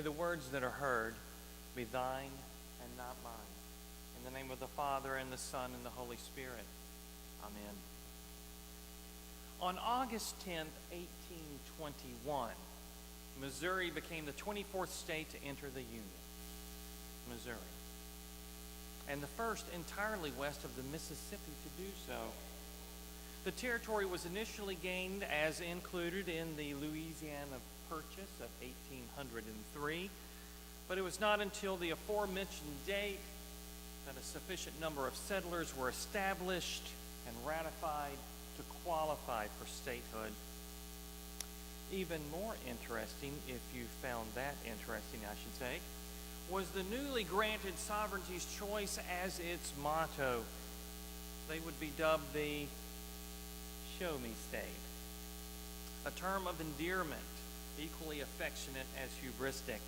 May the words that are heard be thine and not mine. In the name of the Father, and the Son, and the Holy Spirit. Amen. On August 10th, 1821, Missouri became the 24th state to enter the Union. Missouri. And the first entirely west of the Mississippi to do so. The territory was initially gained as included in the Louisiana Purchase of 1803, but it was not until the aforementioned date that a sufficient number of settlers were established and ratified to qualify for statehood. Even more interesting, if you found that interesting, I should say, was the newly granted sovereignty's choice as its motto. They would be dubbed the Show Me State, a term of endearment, equally affectionate as hubristic.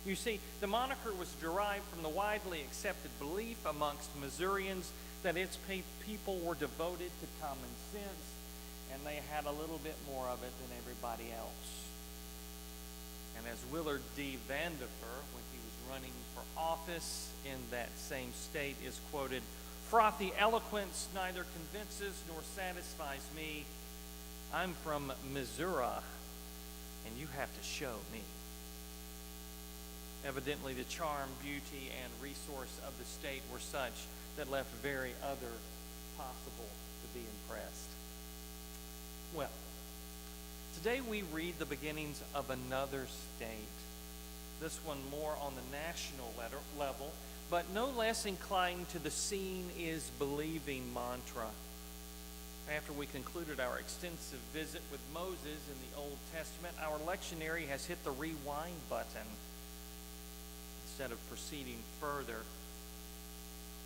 You see, the moniker was derived from the widely accepted belief amongst Missourians that its people were devoted to common sense, and they had a little bit more of it than everybody else. And as Willard D. Vandiver, when he was running for office in that same state, is quoted, "Frothy eloquence neither convinces nor satisfies me. I'm from Missouri, and you have to show me." Evidently, the charm, beauty, and resource of the state were such that left very other possible to be impressed. Well, today we read the beginnings of another state, this one more on the national level, but no less inclined to the seeing is believing mantra. After we concluded our extensive visit with Moses in the Old Testament, our lectionary has hit the rewind button. Instead of proceeding further,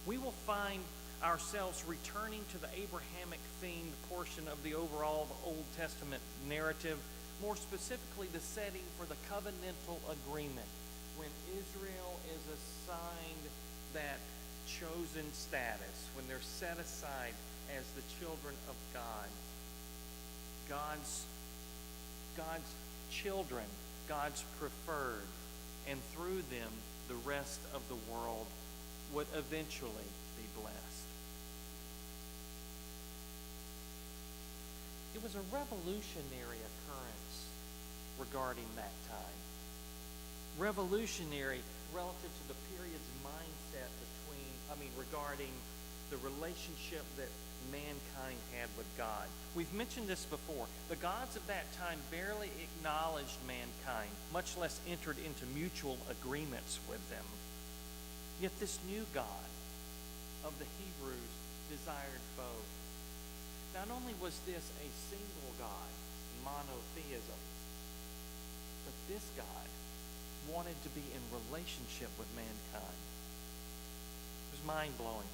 we will find ourselves returning to the Abrahamic-themed portion of the overall Old Testament narrative, more specifically the setting for the covenantal agreement, when Israel is assigned that chosen status, when they're set aside as the children of God. God's children, God's preferred, and through them the rest of the world would eventually be blessed. It was a revolutionary occurrence regarding that time. Revolutionary relative to the period's mindset regarding the relationship that mankind had with God. We've mentioned this before. The gods of that time barely acknowledged mankind, much less entered into mutual agreements with them. Yet this new God of the Hebrews desired both. Not only was this a single God, monotheism, but this God wanted to be in relationship with mankind. It was mind-blowing.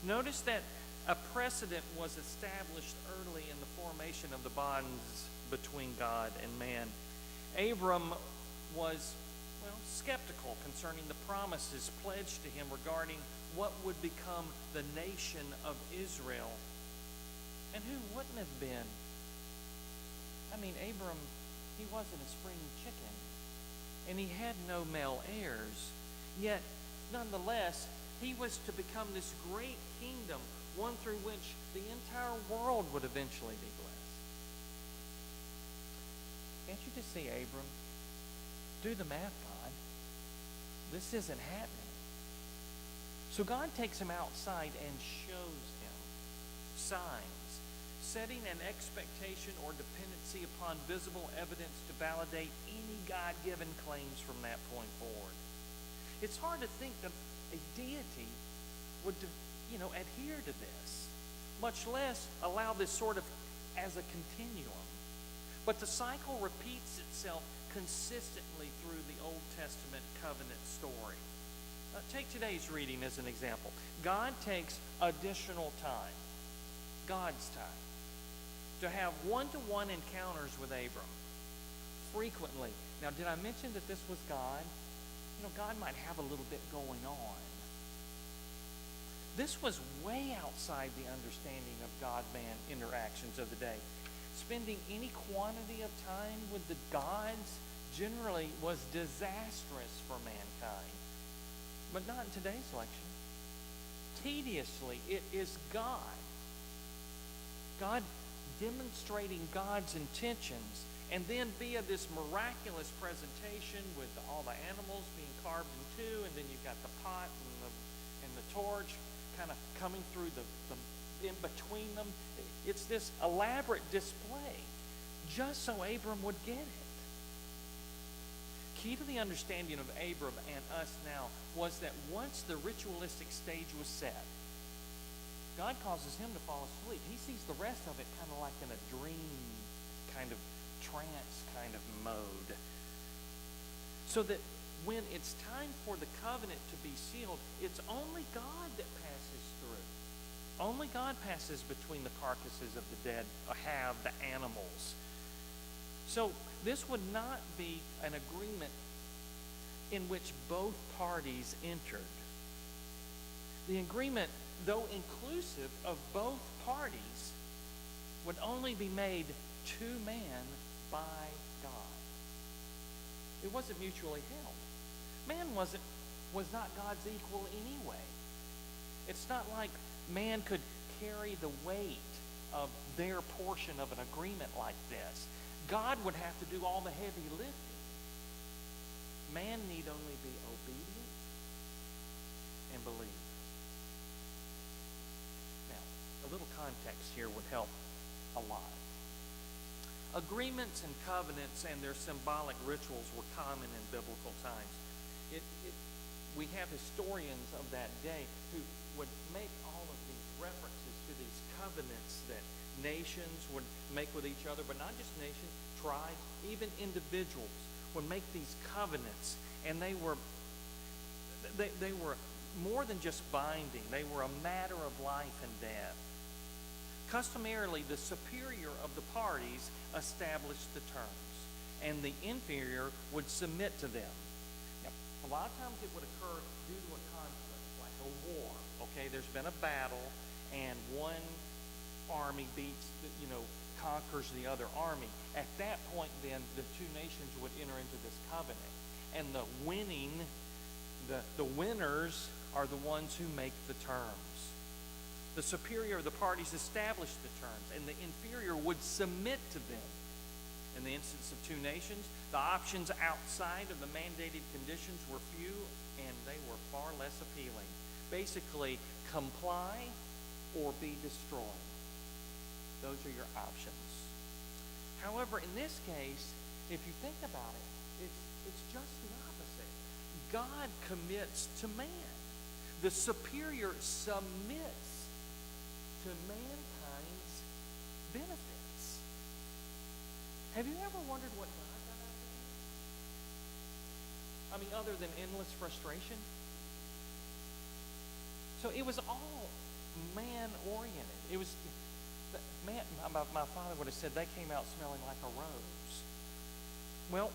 Notice that a precedent was established early in the formation of the bonds between God and man. Abram was, skeptical concerning the promises pledged to him regarding what would become the nation of Israel. And who wouldn't have been? Abram, he wasn't a spring chicken, and he had no male heirs. Yet, nonetheless, he was to become this great kingdom, one through which the entire world would eventually be blessed. Can't you just see Abram? Do the math, God. This isn't happening. So God takes him outside and shows him signs, setting an expectation or dependency upon visible evidence to validate any God-given claims from that point forward. It's hard to think that a deity would adhere to this, much less allow this sort of as a continuum. But the cycle repeats itself consistently through the Old Testament covenant story. Take today's reading as an example. God takes additional time, God's time, to have one-to-one encounters with Abram frequently. Now, did I mention that this was God? God might have a little bit going on. This was way outside the understanding of God-man interactions of the day. Spending any quantity of time with the gods generally was disastrous for mankind. But not in today's election. Tediously, it is God. God demonstrating God's intentions, and then via this miraculous presentation with all the animals being carved in two, and then you've got the pot and the torch kind of coming through the in between them. It's this elaborate display just so Abram would get it. Key to the understanding of Abram and us now was that once the ritualistic stage was set, God causes him to fall asleep. He sees the rest of it kind of like in a dream, kind of trance kind of mode. So that when it's time for the covenant to be sealed, it's only God that passes through. Only God passes between the carcasses of the dead, the animals. So this would not be an agreement in which both parties entered. The agreement, though inclusive of both parties, would only be made to man by God. It wasn't mutually held. Man was not God's equal anyway. It's not like man could carry the weight of their portion of an agreement like this. God would have to do all the heavy lifting. Man need only be obedient and believe. Now, a little context here would help a lot. Agreements and covenants and their symbolic rituals were common in biblical times. We have historians of that day who would make all of these references to these covenants that nations would make with each other, but not just nations, tribes, even individuals would make these covenants, and they were more than just binding. They were a matter of life and death. Customarily, the superior of the parties established the terms, and the inferior would submit to them. Now, a lot of times it would occur due to a conflict, like a war. Okay, there's been a battle, and one army conquers the other army. At that point, then, the two nations would enter into this covenant, and the winners are the ones who make the terms. The superior of the parties established the terms, and the inferior would submit to them. In the instance of two nations, the options outside of the mandated conditions were few, and they were far less appealing. Basically, comply or be destroyed. Those are your options. However, in this case, if you think about it, it's just the opposite. God commits to man. The superior submits to mankind's benefits. Have you ever wondered what God got out of this? I mean, other than endless frustration? So it was all man-oriented. It was man. My father would have said they came out smelling like a rose. Well,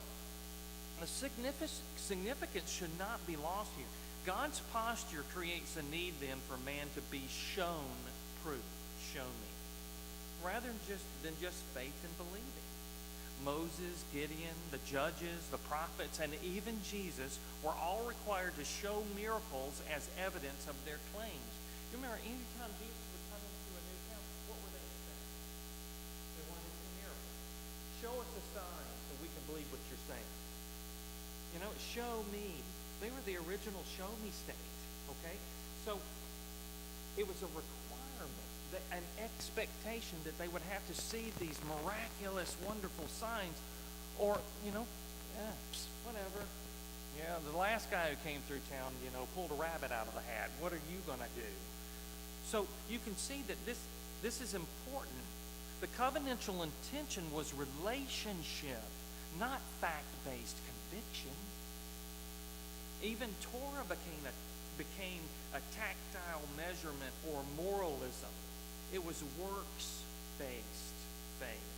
the significance should not be lost here. God's posture creates a need then for man to be shown proof. Show me. Rather than just faith and believing. Moses, Gideon, the judges, the prophets, and even Jesus were all required to show miracles as evidence of their claims. You remember, any time Jesus would come into a new town, what were they saying? They wanted to see miracles. Show us a sign so we can believe what you're saying. You know, show me. They were the original show me state, okay? So it was a requirement, an expectation that they would have to see these miraculous, wonderful signs, or, whatever. Yeah, the last guy who came through town, pulled a rabbit out of the hat. What are you going to do? So you can see that this is important. The covenantal intention was relationship, not fact-based conviction. Even Torah became a tactile measurement or moralism. It was works-based faith.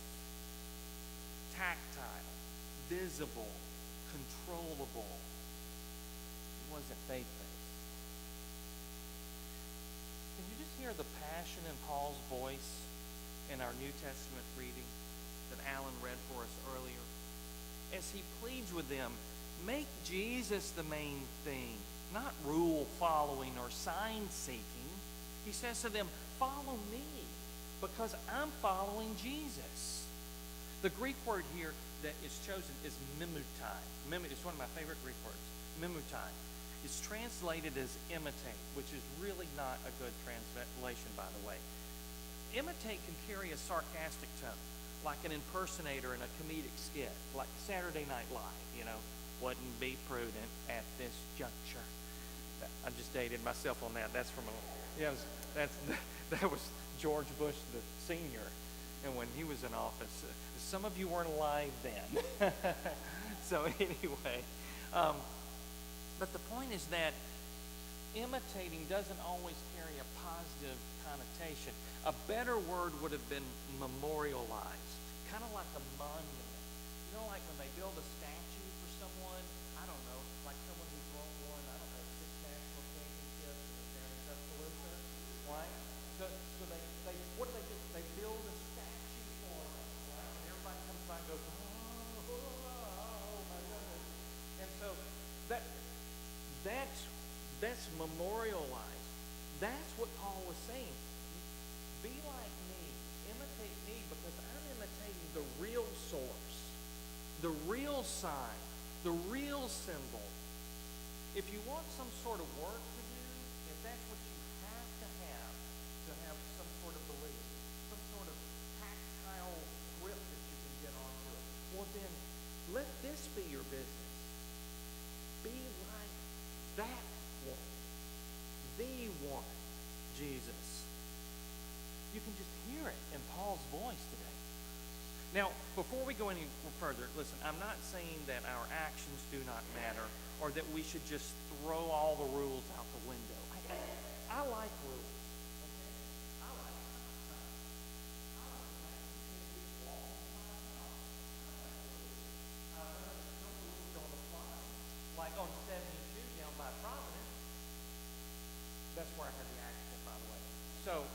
Tactile, visible, controllable. It wasn't faith-based. Can you just hear the passion in Paul's voice in our New Testament reading that Alan read for us earlier? as he pleads with them, make Jesus the main thing, not rule following or sign seeking. He says to them, follow me, because I'm following Jesus. The Greek word here that is chosen is mimutai. It's one of my favorite Greek words. Mimutai. It's translated as imitate, which is really not a good translation, by the way. Imitate can carry a sarcastic tone, like an impersonator in a comedic skit, like Saturday Night Live, wouldn't be prudent at this juncture. I just dated myself on that. That's from that was George Bush the senior, and when he was in office. Some of you weren't alive then. So anyway, but the point is that imitating doesn't always carry a positive connotation. A better word would have been memorialized, kind of like a monument. Like when they build a statue for someone, I don't know, like someone who's won, I don't know, 6 national championships and they're in Tuscaloosa, right? So they what do? They build a statue for them, right? And everybody comes by and goes, oh my goodness. And so that's memorialized. That's what Paul was saying. Be like me, imitate me, because I'm imitating the real source, the real sign, the real symbol. If you want some sort of work to do, if that's what you have to have some sort of belief, some sort of tactile grip that you can get onto it, well then, let this be your business. Be like that one, the one, Jesus. You can just hear it in Paul's voice today. Now, before we go any further, listen, I'm not saying that our actions do not matter or that we should just throw all the rules out the window. I like rules. Okay? I like some rules don't apply. Like on 72 down by Providence. That's where I had the accident, by the way. So,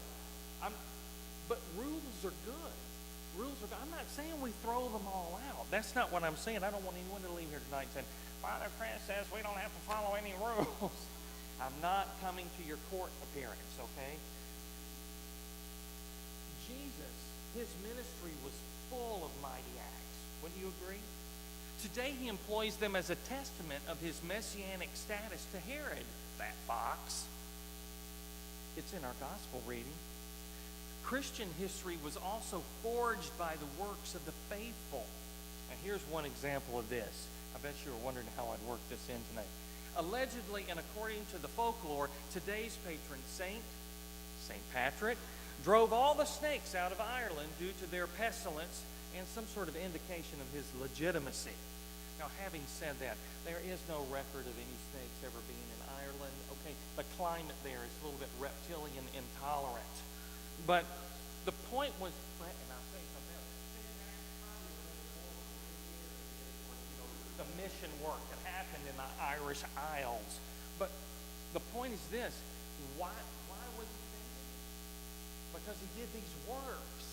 but rules are good. I'm not saying we throw them all out. That's not what I'm saying. I don't want anyone to leave here tonight saying, Father Chris says we don't have to follow any rules. I'm not coming to your court appearance, okay? Jesus, his ministry was full of mighty acts. Wouldn't you agree? Today he employs them as a testament of his messianic status to Herod, that fox. It's in our gospel reading. Christian history was also forged by the works of the faithful. Now here's one example of this. I bet you were wondering how I'd work this in tonight. Allegedly, and according to the folklore, today's patron saint, St. Patrick, drove all the snakes out of Ireland due to their pestilence and some sort of indication of his legitimacy. Now, having said that, there is no record of any snakes ever being in Ireland. Okay, the climate there is a little bit reptilian intolerant. But the point was, and I'll say something else, the mission work that happened in the Irish Isles. But the point is this, why was he famous? Because he did these works.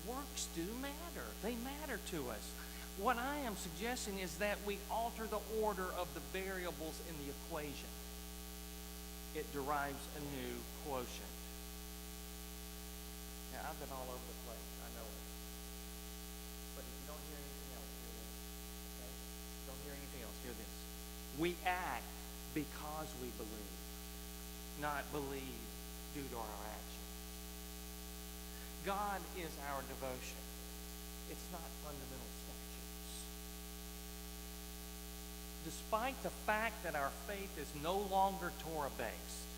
Works do matter. They matter to us. What I am suggesting is that we alter the order of the variables in the equation. It derives a new quotient. Now, I've been all over the place. I know it. But if you don't hear anything else, hear this. Okay? Don't hear anything else, hear this. We act because we believe, not believe due to our action. God is our devotion. It's not fundamental statutes. Despite the fact that our faith is no longer Torah-based,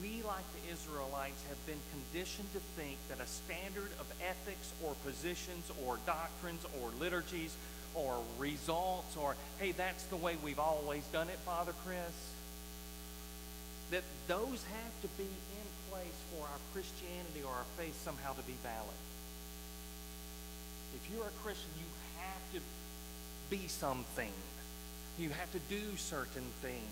we, like the Israelites, have been conditioned to think that a standard of ethics or positions or doctrines or liturgies or results or, hey, that's the way we've always done it, Father Chris, that those have to be in place for our Christianity or our faith somehow to be valid. If you're a Christian, you have to be something. You have to do certain things.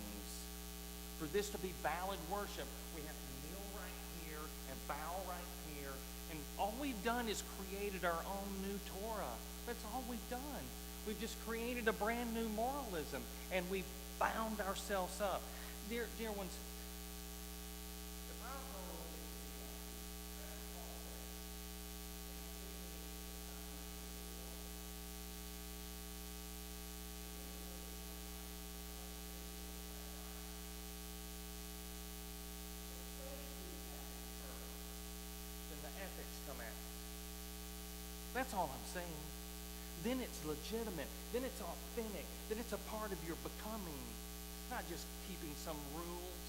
For this to be valid worship, we have to kneel right here and bow right here. And all we've done is created our own new Torah. That's all we've done. We've just created a brand new moralism, and we've bound ourselves up. Dear ones, if our goal is to be as Paul says, then the ethics come out. That's all I'm saying. Then it's legitimate. Then it's authentic. Then it's a part of your becoming. It's not just keeping some rules.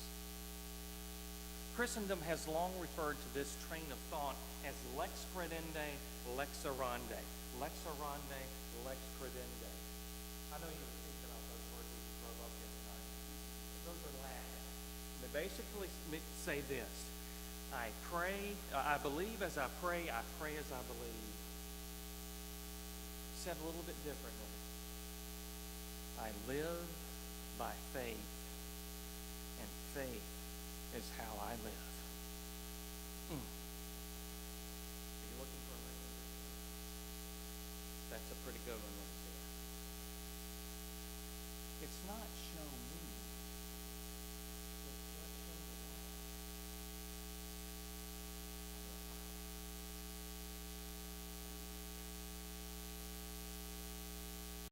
Christendom has long referred to this train of thought as lex credendi, lex orandi. Lex orandi, lex credendi. I know you were thinking about those words as you drove up here tonight. Those are Latin. They basically say this. I believe as I pray as I believe. Said a little bit differently. I live by faith, and faith is how I live.